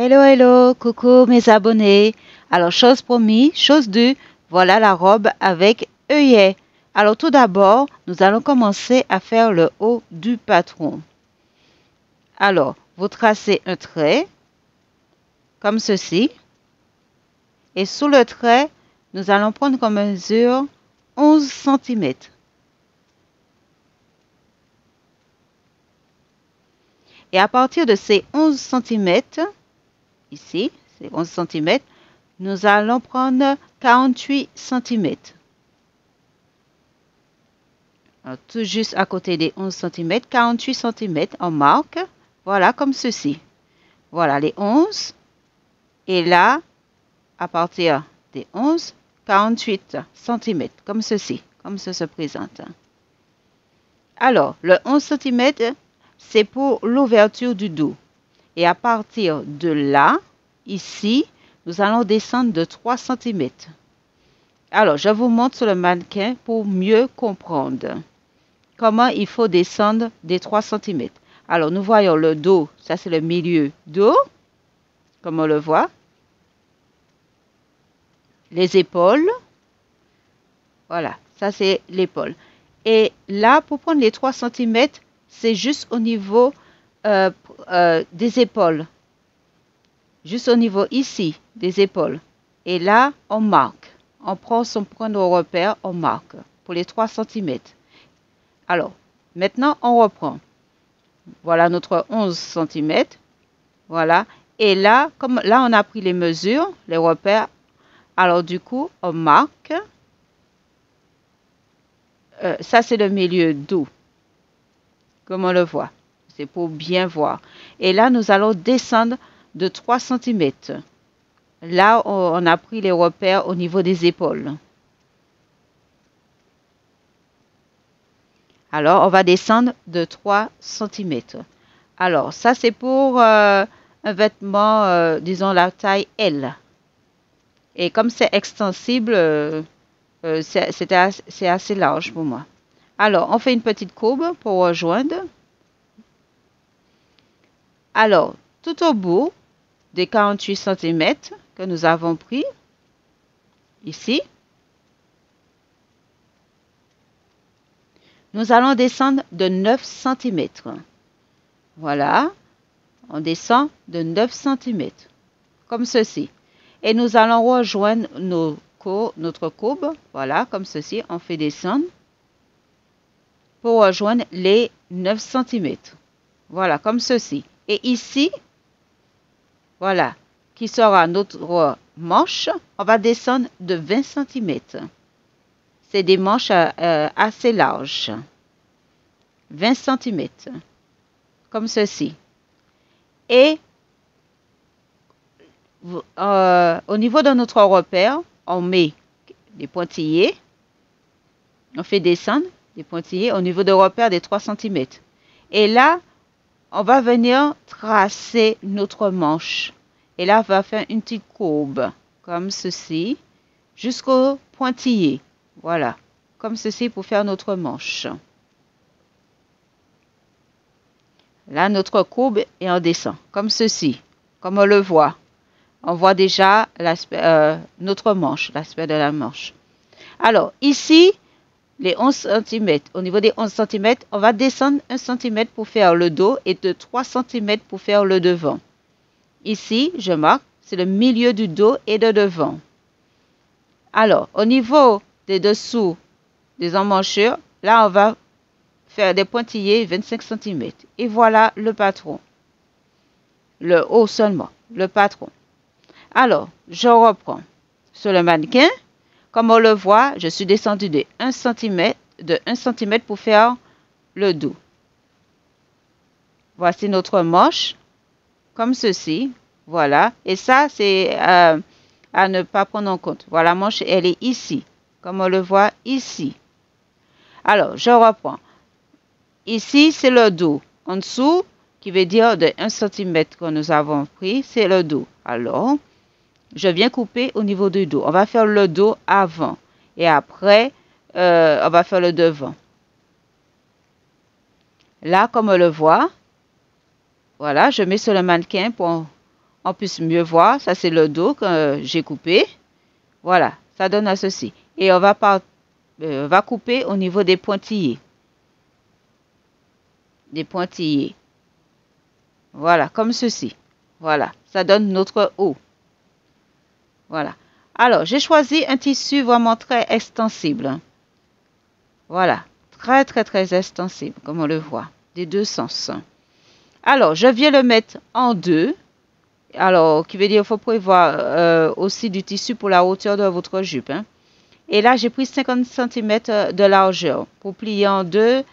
Hello, hello, coucou mes abonnés. Alors, chose promise, chose due, voilà la robe avec œillet. Alors, tout d'abord, nous allons commencer à faire le haut du patron. Alors, vous tracez un trait, comme ceci. Et sous le trait, nous allons prendre comme mesure 11 cm. Et à partir de ces 11 cm, ici, c'est 11 cm, nous allons prendre 48 cm. Alors, tout juste à côté des 11 cm, 48 cm, on marque, voilà, comme ceci. Voilà les 11. Et là, à partir des 11, 48 cm, comme ceci, comme ça se présente. Alors, le 11 cm, c'est pour l'ouverture du dos. Et à partir de là, ici, nous allons descendre de 3 cm. Alors, je vous montre sur le mannequin pour mieux comprendre comment il faut descendre des 3 cm. Alors, nous voyons le dos, ça c'est le milieu dos, comme on le voit. Les épaules, voilà, ça c'est l'épaule. Et là, pour prendre les 3 cm, c'est juste au niveau des épaules. Juste au niveau ici, des épaules. Et là, on marque. On prend son point de repère, on marque pour les 3 cm. Alors, maintenant, on reprend. Voilà notre 11 cm. Voilà. Et là, comme là, on a pris les mesures, les repères. Alors, du coup, on marque. Ça, c'est le milieu dos. Comme on le voit. C'est pour bien voir. Et là, nous allons descendre de 3 cm. Là, on a pris les repères au niveau des épaules. Alors, on va descendre de 3 cm. Alors, ça, c'est pour un vêtement, disons, la taille L. Et comme c'est extensible, c'est assez large pour moi. Alors, on fait une petite courbe pour rejoindre. Alors, tout au bout des 48 cm que nous avons pris, ici, nous allons descendre de 9 cm. Voilà, on descend de 9 cm, comme ceci. Et nous allons rejoindre notre courbe, voilà, comme ceci, on fait descendre pour rejoindre les 9 cm. Voilà, comme ceci. Et ici, voilà, qui sera notre manche, on va descendre de 20 cm. C'est des manches assez larges. 20 cm. Comme ceci. Et au niveau de notre repère, on met des pointillés. On fait descendre des pointillés au niveau de repère des 3 cm. Et là, on va venir tracer notre manche. Et là, on va faire une petite courbe, comme ceci, jusqu'au pointillé. Voilà, comme ceci pour faire notre manche. Là, notre courbe et on descend, comme ceci, comme on le voit. On voit déjà notre manche, l'aspect de la manche. Alors, ici, les 11 cm, au niveau des 11 cm, on va descendre 1 cm pour faire le dos et de 3 cm pour faire le devant. Ici, je marque, c'est le milieu du dos et de devant. Alors, au niveau des dessous des emmanchures, là, on va faire des pointillés 25 cm. Et voilà le patron. Le haut seulement, le patron. Alors, je reprends sur le mannequin. Comme on le voit, je suis descendu de 1 cm pour faire le dos. Voici notre manche, comme ceci. Voilà. Et ça, c'est à ne pas prendre en compte. Voilà, la manche, elle est ici, comme on le voit ici. Alors, je reprends. Ici, c'est le dos. En dessous, qui veut dire de 1 cm que nous avons pris, c'est le dos. Alors, je viens couper au niveau du dos. On va faire le dos avant. Et après, on va faire le devant. Là, comme on le voit, voilà, je mets sur le mannequin pour on puisse mieux voir. Ça, c'est le dos que j'ai coupé. Voilà, ça donne à ceci. Et on va couper au niveau des pointillés. Des pointillés. Voilà, comme ceci. Voilà, ça donne notre haut. Voilà. Alors, j'ai choisi un tissu vraiment très extensible. Voilà, très extensible, comme on le voit, des deux sens. Alors, je viens le mettre en deux. Alors, qui veut dire qu'il faut prévoir aussi du tissu pour la hauteur de votre jupe. Hein. Et là, j'ai pris 50 cm de largeur. Pour plier en deux,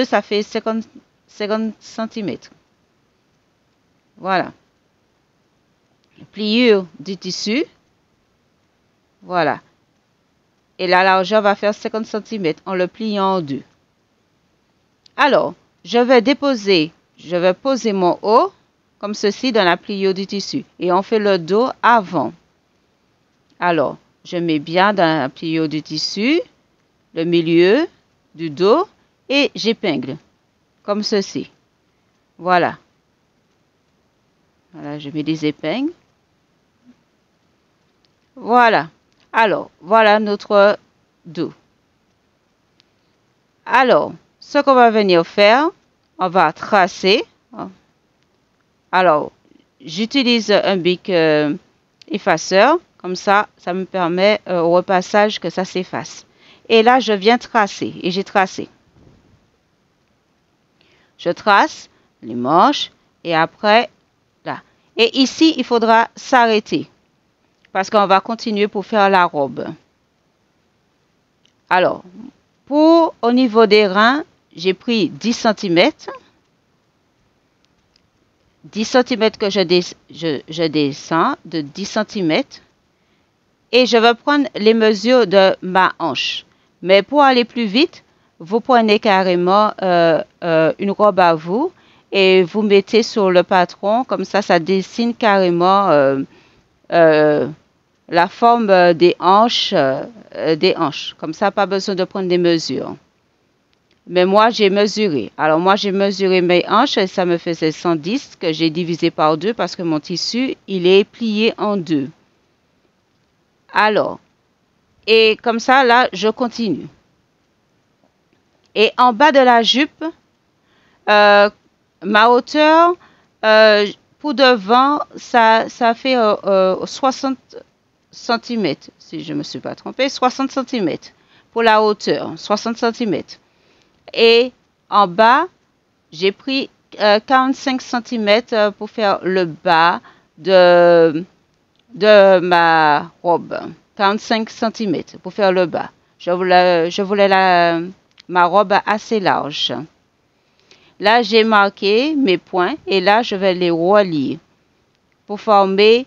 ça fait 50 cm. Voilà. Pliure du tissu. Voilà. Et la largeur va faire 50 cm en le pliant en deux. Alors, je vais poser mon haut comme ceci dans la pliure du tissu. Et on fait le dos avant. Alors, je mets bien dans la pliure du tissu, le milieu du dos et j'épingle comme ceci. Voilà. Voilà, je mets des épingles. Voilà. Alors, voilà notre dos. Alors, ce qu'on va venir faire, on va tracer. Alors, j'utilise un bic effaceur. Comme ça me permet au repassage que ça s'efface. Et là, je viens tracer. Et j'ai tracé. Je trace les manches. Et après, là. Et ici, il faudra s'arrêter. Parce qu'on va continuer pour faire la robe. Alors, au niveau des reins, j'ai pris 10 cm. 10 cm que je descends de 10 cm. Et je vais prendre les mesures de ma hanche. Mais pour aller plus vite, vous prenez carrément une robe à vous et vous mettez sur le patron. Comme ça dessine carrément la forme des hanches. Comme ça, pas besoin de prendre des mesures. Mais moi, j'ai mesuré. Alors, moi, j'ai mesuré mes hanches et ça me faisait 110 que j'ai divisé par 2 parce que mon tissu, il est plié en deux. Alors, et comme ça, là, je continue. Et en bas de la jupe, ma hauteur, pour devant, ça fait 60 cm, si je ne me suis pas trompée, 60 cm pour la hauteur, 60 cm. Et en bas, j'ai pris 45 cm pour faire le bas de ma robe. 45 cm pour faire le bas. Je voulais ma robe assez large. Là, j'ai marqué mes points et là, je vais les relier pour former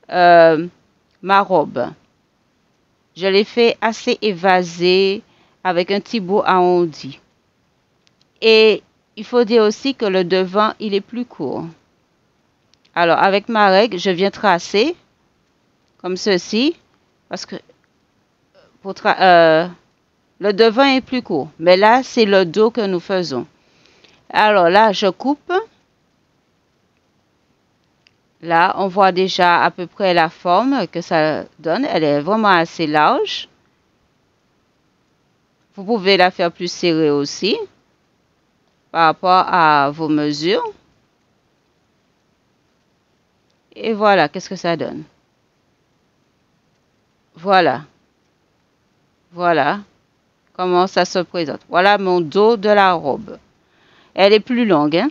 ma robe. Je l'ai fait assez évasé avec un petit bout arrondi. Et il faut dire aussi que le devant, il est plus court. Alors, avec ma règle, je viens tracer comme ceci, parce que le devant est plus court. Mais là, c'est le dos que nous faisons. Alors là, je coupe. Là, on voit déjà à peu près la forme que ça donne. Elle est vraiment assez large. Vous pouvez la faire plus serrée aussi, par rapport à vos mesures. Et voilà, qu'est-ce que ça donne. Voilà. Voilà comment ça se présente. Voilà mon dos de la robe. Elle est plus longue. Hein?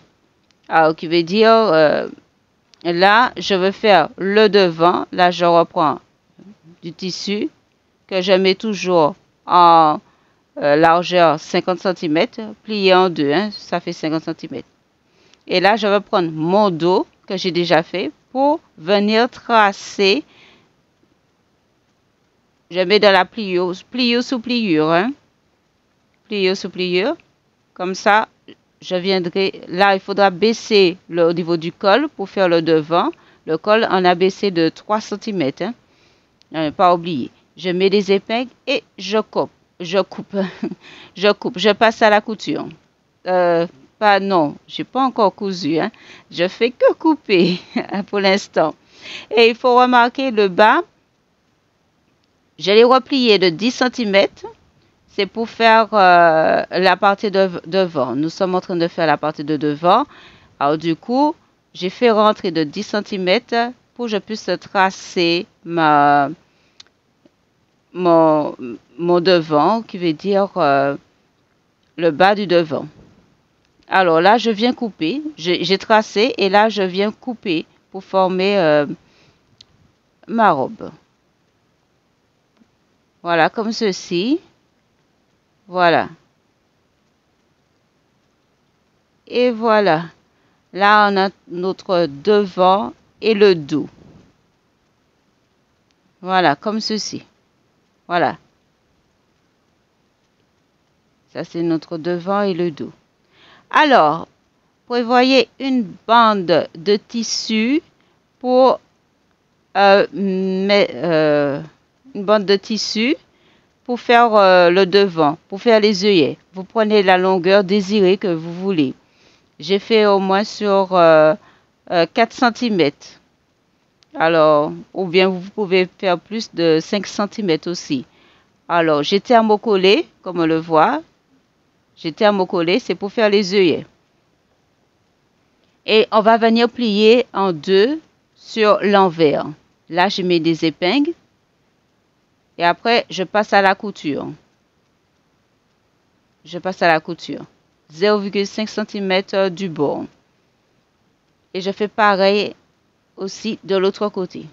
Alors, qui veut dire, là, je veux faire le devant. Là, je reprends du tissu que je mets toujours en largeur 50 cm, plié en deux. Hein? Ça fait 50 cm. Et là, je vais prendre mon dos que j'ai déjà fait pour venir tracer. Je mets dans la pliure sous pliure. Hein? Pliure sous pliure. Comme ça, je viendrai. Là, il faudra baisser au niveau du col pour faire le devant. Le col, on a baissé de 3 cm. Hein? Pas oublier. Je mets des épingles et je coupe. Je coupe. Je passe à la couture. Pas pas, non, j'ai pas encore cousu, hein. Je fais que couper pour l'instant. Et il faut remarquer le bas, je l'ai replié de 10 cm. C'est pour faire la partie de devant. Nous sommes en train de faire la partie de devant. Alors du coup, j'ai fait rentrer de 10 cm pour que je puisse tracer mon devant, qui veut dire le bas du devant. Alors là, je viens couper. J'ai tracé et là, je viens couper pour former ma robe. Voilà, comme ceci. Voilà. Et voilà. Là, on a notre devant et le dos. Voilà, comme ceci. Voilà. Ça, c'est notre devant et le dos. Alors, prévoyez une bande de tissu pour une bande de tissu pour faire le devant, pour faire les œillets. Vous prenez la longueur désirée que vous voulez. J'ai fait au moins sur 4 cm. Alors, ou bien vous pouvez faire plus de 5 cm aussi. Alors, j'ai thermocollé, comme on le voit. J'ai thermocollé, c'est pour faire les œillets. Et on va venir plier en deux sur l'envers. Là, je mets des épingles. Et après, je passe à la couture. Je passe à la couture. 0,5 cm du bord. Et je fais pareil aussi de l'autre côté.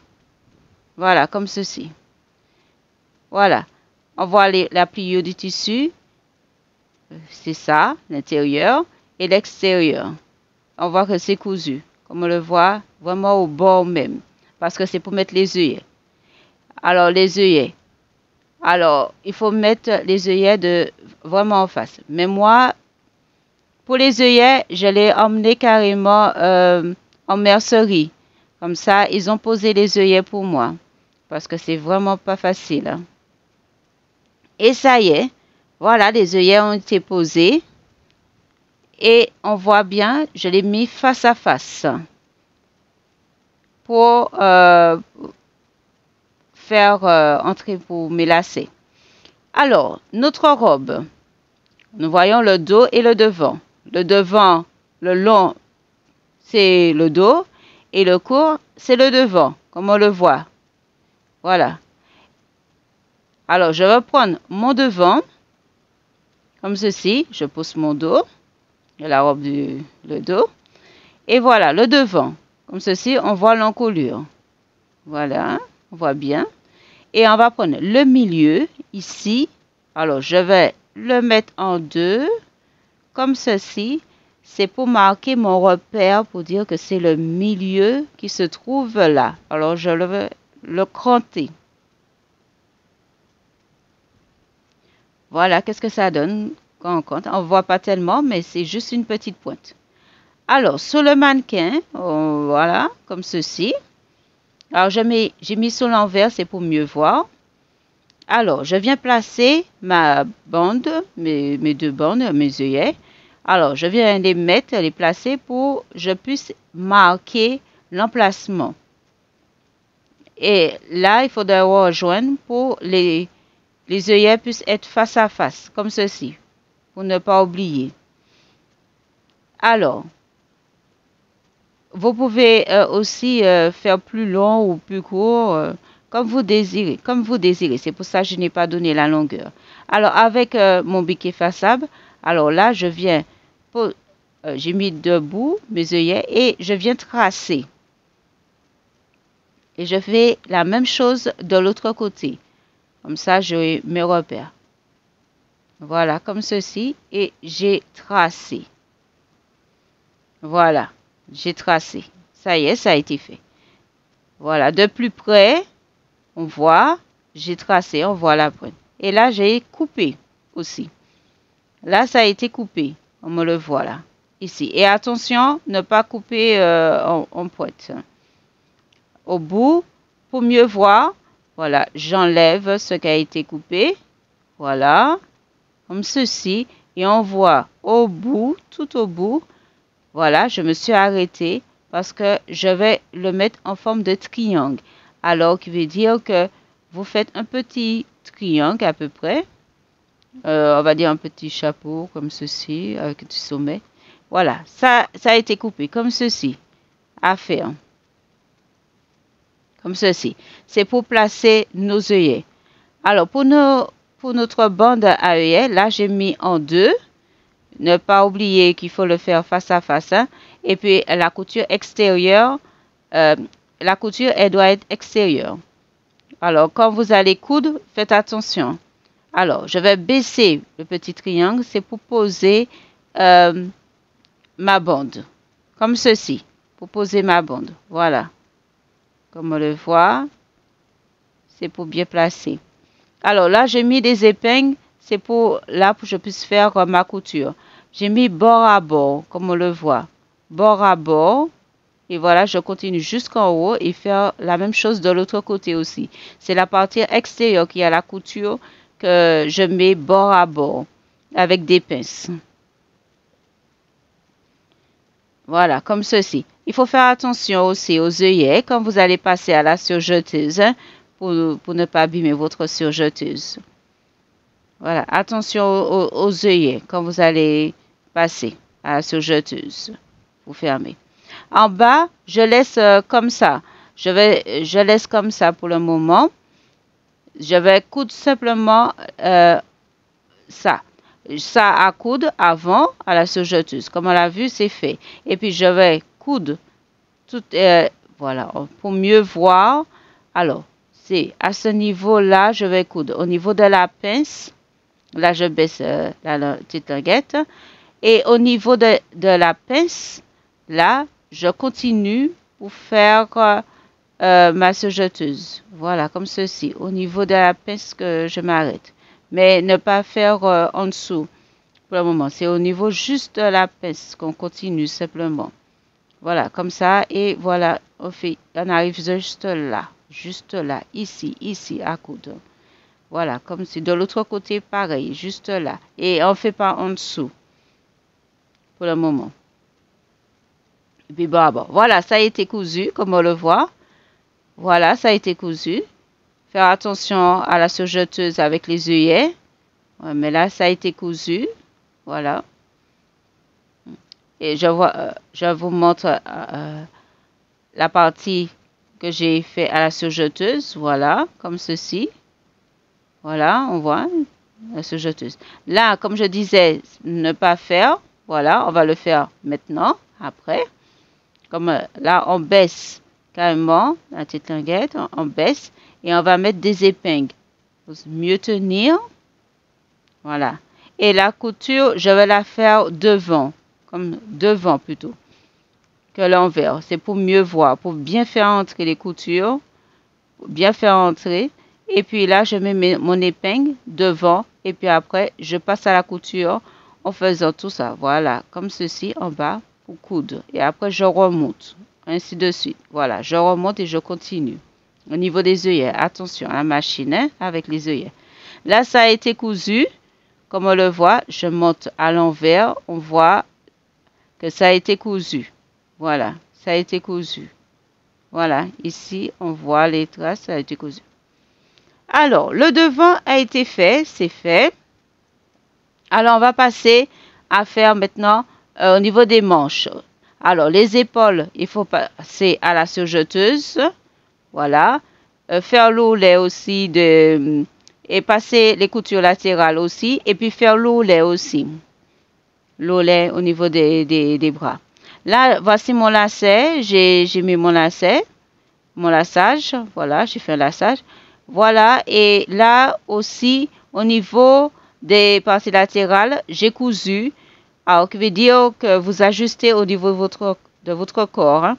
Voilà, comme ceci. Voilà. On voit la pliure du tissu. C'est ça, l'intérieur et l'extérieur. On voit que c'est cousu. Comme on le voit, vraiment au bord même. Parce que c'est pour mettre les œillets. Alors, les œillets. Alors, il faut mettre les œillets vraiment en face. Mais moi, pour les œillets, je l'ai emmené carrément en mercerie. Comme ça, ils ont posé les œillets pour moi. Parce que c'est vraiment pas facile. Hein. Et ça y est. Voilà, les œillets ont été posés. Et on voit bien, je l'ai mis face à face. Pour faire entrer pour mes lacets. Alors, notre robe. Nous voyons le dos et le devant. Le devant, le long, c'est le dos. Et le court, c'est le devant, comme on le voit. Voilà. Alors, je vais prendre mon devant. Comme ceci. Je pousse mon dos. Et la robe le dos. Et voilà, le devant. Comme ceci, on voit l'encolure. Voilà, on voit bien. Et on va prendre le milieu, ici. Alors, je vais le mettre en deux, comme ceci. C'est pour marquer mon repère, pour dire que c'est le milieu qui se trouve là. Alors, je vais le cranter. Voilà, qu'est-ce que ça donne quand on compte? On ne voit pas tellement, mais c'est juste une petite pointe. Alors, sur le mannequin, voilà, comme ceci. Alors, j'ai mis sur l'envers, c'est pour mieux voir. Alors, je viens placer ma bande, mes deux bandes, mes œillets. Alors, je viens les placer pour que je puisse marquer l'emplacement. Et là, il faudra rejoindre pour les œillets puissent être face à face, comme ceci, pour ne pas oublier. Alors, vous pouvez aussi faire plus long ou plus court, comme vous désirez. C'est pour ça que je n'ai pas donné la longueur. Alors, avec mon biquet façade, alors là, je viens, j'ai mis debout mes œillets et je viens tracer. Et je fais la même chose de l'autre côté. Comme ça, j'ai mes repères. Voilà, comme ceci. Et j'ai tracé. Voilà. J'ai tracé. Ça y est, ça a été fait. Voilà, de plus près, on voit, j'ai tracé, on voit la pointe. Et là, j'ai coupé aussi. Là, ça a été coupé. On me le voit là, ici. Et attention, ne pas couper en pointe. Au bout, pour mieux voir, voilà, j'enlève ce qui a été coupé. Voilà, comme ceci. et on voit au bout, tout au bout, voilà, je me suis arrêtée parce que je vais le mettre en forme de triangle. Alors, qui veut dire que vous faites un petit triangle à peu près. On va dire un petit chapeau comme ceci, avec du sommet. Voilà, ça a été coupé comme ceci, à faire. Comme ceci. C'est pour placer nos œillets. Alors, pour notre bande à œillets, là, j'ai mis en deux. Ne pas oublier qu'il faut le faire face à face. Hein. Et puis, la couture extérieure, la couture, elle doit être extérieure. Alors, quand vous allez coudre, faites attention. Alors, je vais baisser le petit triangle. C'est pour poser ma bande. Comme ceci. Pour poser ma bande. Voilà. Comme on le voit, c'est pour bien placer. Alors là, j'ai mis des épingles. C'est pour là pour que je puisse faire ma couture. J'ai mis bord à bord, comme on le voit. Bord à bord. Et voilà, je continue jusqu'en haut et faire la même chose de l'autre côté aussi. C'est la partie extérieure qui a la couture que je mets bord à bord avec des pinces. Voilà, comme ceci. Il faut faire attention aussi aux œillets quand vous allez passer à la surjeteuse hein, pour ne pas abîmer votre surjeteuse. Voilà, attention aux œillets quand vous allez passer à la surjeteuse. Vous fermez. En bas, je laisse comme ça. Je laisse comme ça pour le moment. Je vais coudre simplement ça. Ça à coudre avant à la surjeteuse. Comme on l'a vu, c'est fait. Et puis, je vais coudre tout, voilà, pour mieux voir. Alors, c'est à ce niveau-là, je vais coudre. Au niveau de la pince, là, je baisse la petite languette. Et au niveau de la pince, là, je continue pour faire ma surjeteuse. Voilà, comme ceci. Au niveau de la pince que je m'arrête. Mais ne pas faire en dessous pour le moment. C'est au niveau juste de la pince qu'on continue simplement. Voilà, comme ça. Et voilà, on arrive juste là, ici, à coudre. Voilà, comme si de l'autre côté, pareil, juste là. Et on ne fait pas en dessous pour le moment. Et puis bon, voilà, ça a été cousu, comme on le voit. Voilà, ça a été cousu. Faire attention à la surjeteuse avec les œillets. Ouais, mais là, ça a été cousu. Voilà. Et je vous montre la partie que j'ai fait à la surjeteuse. Voilà, comme ceci. Voilà, on voit la surjeteuse. Là, comme je disais, ne pas faire. Voilà, on va le faire maintenant, après. Comme là, on baisse carrément la petite languette, on baisse. Et on va mettre des épingles pour mieux tenir. Voilà. Et la couture, je vais la faire devant. Comme devant plutôt. Que l'envers. C'est pour mieux voir. Pour bien faire entrer les coutures. Pour bien faire entrer. Et puis là, je mets mon épingle devant. Et puis après, je passe à la couture en faisant tout ça. Voilà. Comme ceci en bas pour coudre. Et après, je remonte. Ainsi de suite. Voilà. Je remonte et je continue. Au niveau des œillets, attention à la machine hein, avec les œillets. Là, ça a été cousu. Comme on le voit, je monte à l'envers. On voit que ça a été cousu. Voilà, ça a été cousu. Voilà, ici, on voit les traces, ça a été cousu. Alors, le devant a été fait, c'est fait. Alors, on va passer à faire maintenant au niveau des manches. Alors, les épaules, il faut passer à la surjeteuse. Voilà. Faire l'oulet aussi et passer les coutures latérales aussi. Et puis faire l'oulet aussi. L'oulet au niveau des bras. Là, voici mon lacet. J'ai mis mon lacet. Mon laçage. Voilà, j'ai fait un laçage. Voilà. Et là aussi, au niveau des parties latérales, j'ai cousu. Alors, qui veut dire que vous ajustez au niveau de votre corps. Hein.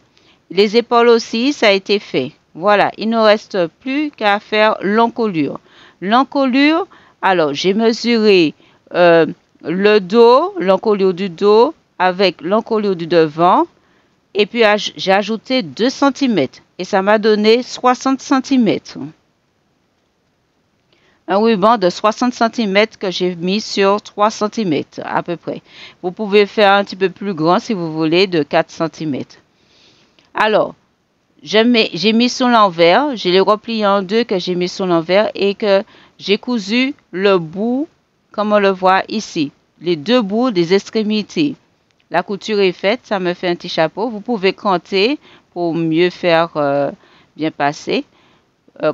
Les épaules aussi, ça a été fait. Voilà, il ne reste plus qu'à faire l'encolure. L'encolure, alors j'ai mesuré le dos, l'encolure du dos avec l'encolure du devant. Et puis j'ai ajouté 2 cm. Et ça m'a donné 60 cm. un ruban de 60 cm que j'ai mis sur 3 cm à peu près. Vous pouvez faire un petit peu plus grand si vous voulez, de 4 cm. Alors, j'ai mis sur l'envers, je l'ai replié en deux que j'ai mis sur l'envers et que j'ai cousu le bout, comme on le voit ici, les deux bouts des extrémités. La couture est faite, ça me fait un petit chapeau. Vous pouvez compter pour mieux faire bien passer,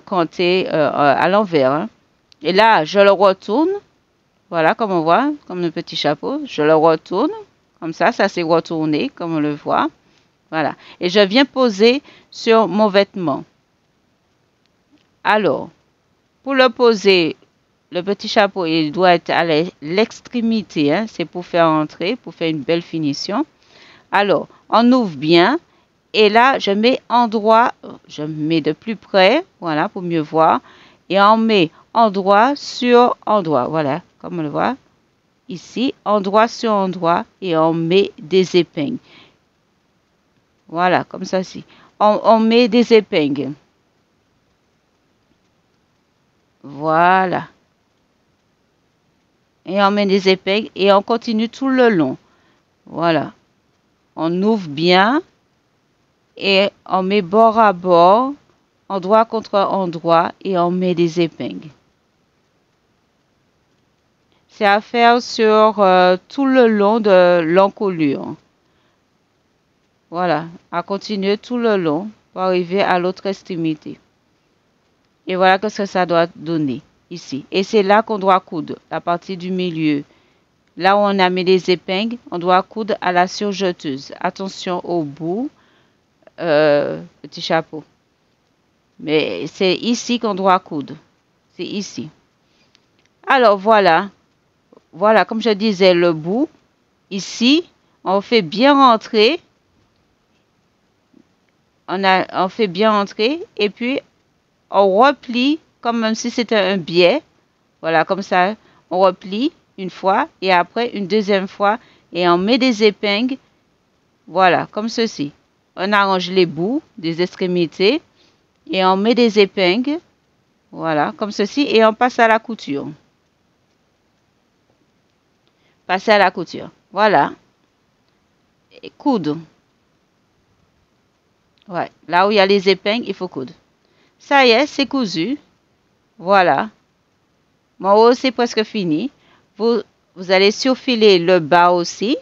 compter à l'envers. Hein. Et là, je le retourne, voilà, comme on voit, comme un petit chapeau. Je le retourne, comme ça s'est retourné, comme on le voit. Voilà. Et je viens poser sur mon vêtement. Alors, pour le poser, le petit chapeau, il doit être à l'extrémité. Hein, c'est pour faire entrer, pour faire une belle finition. Alors, on ouvre bien. Et là, je mets endroit, je mets de plus près, voilà, pour mieux voir. Et on met endroit sur endroit, voilà, comme on le voit ici, endroit sur endroit. Et on met des épingles. Voilà, comme ça, ci. On met des épingles. Voilà. Et on met des épingles et on continue tout le long. Voilà. On ouvre bien et on met bord à bord, endroit contre endroit et on met des épingles. C'est à faire sur tout le long de l'encolure. Voilà, à continuer tout le long pour arriver à l'autre extrémité. Et voilà ce que ça doit donner ici. Et c'est là qu'on doit coudre, la partie du milieu. Là où on a mis les épingles, on doit coudre à la surjeteuse. Attention au bout, petit chapeau. Mais c'est ici qu'on doit coudre. C'est ici. Alors voilà. Voilà, comme je disais, le bout. Ici, on fait bien rentrer. On fait bien rentrer. Et puis, on replie comme si c'était un biais. Voilà, comme ça, on replie une fois et après une deuxième fois et on met des épingles. Voilà, comme ceci. On arrange les bouts des extrémités et on met des épingles. Voilà, comme ceci et on passe à la couture. Passer à la couture. Voilà. Et coudre. Ouais, là où il y a les épingles, il faut coudre. Ça y est, c'est cousu. Voilà. Mon haut, c'est presque fini. Vous allez surfiler le bas aussi.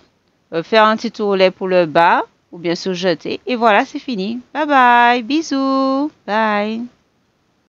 Faire un petit tourlet pour le bas. Ou bien surjeter. Et voilà, c'est fini. Bye bye. Bisous. Bye.